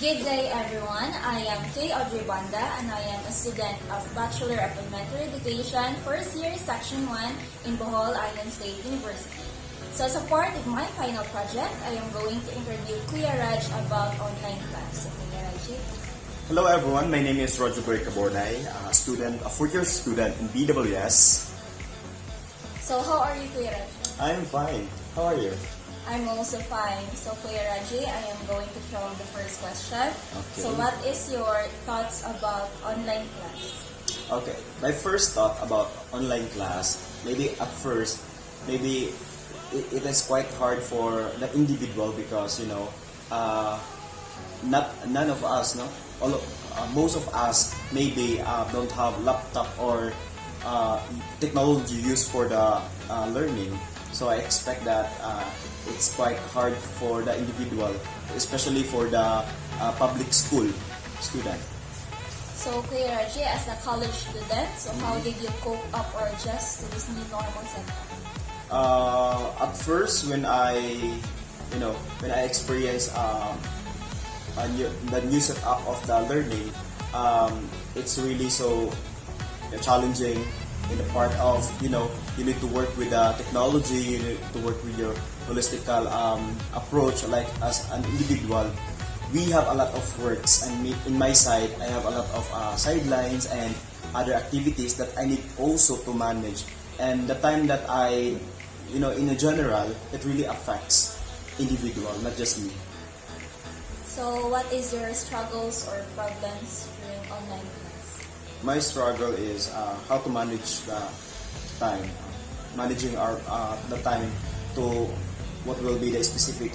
Good day everyone, I am Kaye Audrey Bonda and I am a student of Bachelor of Elementary Education, first year Section 1 in Bohol Island State University. So as a part of my final project, I am going to interview Kuya Raj about online class. So Kuya Raj. Hello everyone, my name is Kaye Audrey Bonda, a fourth-year student in BWS. So how are you Kuya Raj? I'm fine. How are you? I'm also fine. So Kuya Raji, I am going to throw the first question. Okay. So what is your thoughts about online class? Okay, my first thought about online class, maybe at first, maybe it is quite hard for the individual because, none of us, no? Most of us maybe don't have laptop or technology used for the learning. So I expect that it's quite hard for the individual, especially for the public school student. So Kuya Raji, as a college student, so how did you cope up or adjust to this new normal setup? At first, when I experience the new setup of the learning, it's really so challenging in the part of you need to work with the technology, you need to work with your holistical approach. Like as an individual, we have a lot of works, and in my side, I have a lot of sidelines and other activities that I need also to manage. And the time that in a general, it really affects individual, not just me. So what is your struggles or problems during online class? My struggle is how to manage the time, managing the time to what will be the specific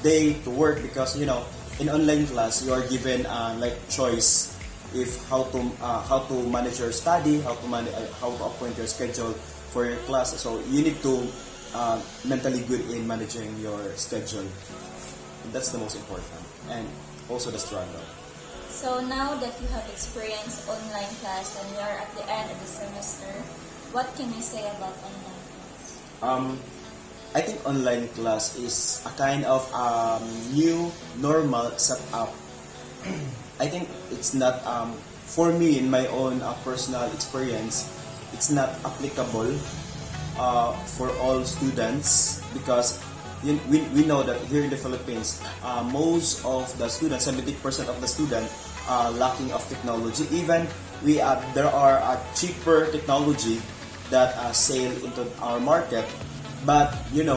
day to work, because in online class you are given like choice if how to manage your study, how to appoint your schedule for your class. So you need to mentally good in managing your schedule. That's the most important, and also the struggle. So now that you have experienced online class and we are at the end of the semester, what can you say about online class? I think online class is a kind of new normal setup. I think it's not, for me in my own personal experience, it's not applicable for all students, because we know that here in the Philippines, most of the students, 70% of the students, lacking of technology. Even there are cheaper technology that sale into our market, but in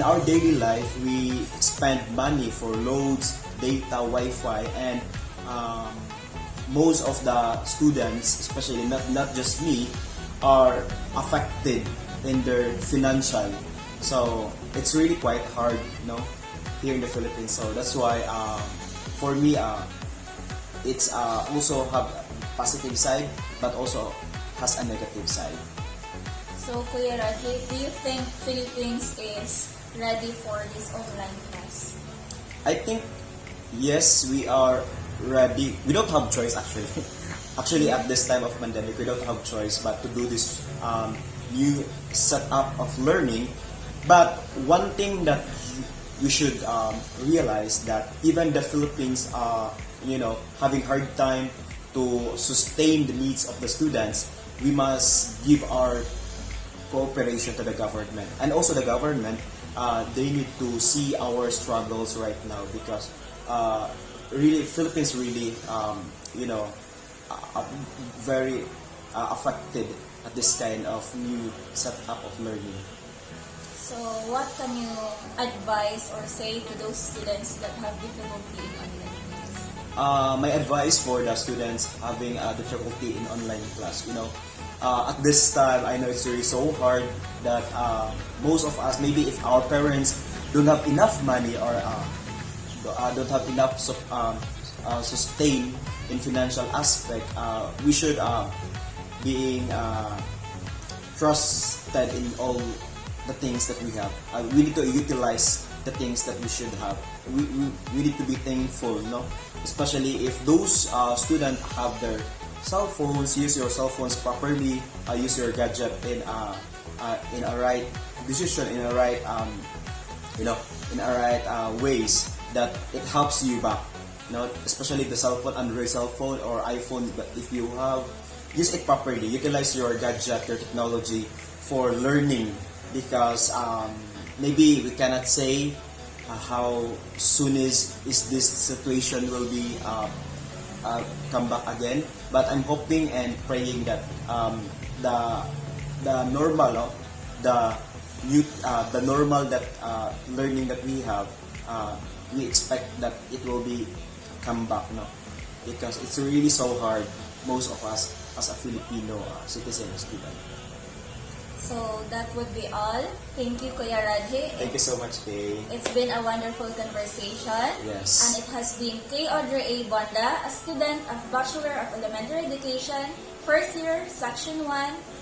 our daily life we spend money for loads, data, Wi-Fi, and most of the students, especially not just me, are affected in their financial. So it's really quite hard, here in the Philippines. So that's why for me, it's also have positive side, but also has a negative side. So Kuya Raji, do you think Philippines is ready for this online class? I think yes, we are ready. We don't have choice actually. Actually, at this time of pandemic, we don't have choice but to do this new setup of learning. But one thing that we should realize, that even the Philippines having hard time to sustain the needs of the students, we must give our cooperation to the government. And also the government, they need to see our struggles right now, because really Philippines really very affected at this kind of new setup of learning. So what can you advise or say to those students that have difficulty in online class? My advice for the students having difficulty in online class, at this time, I know it's really so hard that most of us, maybe if our parents don't have enough money or don't have enough sustain in financial aspect, we should being trusted in all the things that we have. We need to utilize the things that we should have. We need to be thankful, especially if those students have their cell phones. Use your cell phones properly, use your gadget in a right decision, in a right in a right ways, that it helps you back. Especially the cell phone, Android cell phone or iPhone, but if you have, use it properly. Utilize your gadget, your technology for learning, because maybe we cannot say how soon is this situation will be come back again. But I'm hoping and praying that the normal, the normal that learning that we have, we expect that it will be come back, because it's really so hard, most of us as a Filipino citizen student. So that would be all. Thank you, Kuya Radhe. Thank you so much, Kaye. It's been a wonderful conversation. Yes. And it has been Kaye Audrey Bonda, a student of Bachelor of Elementary Education, first year, Section 1,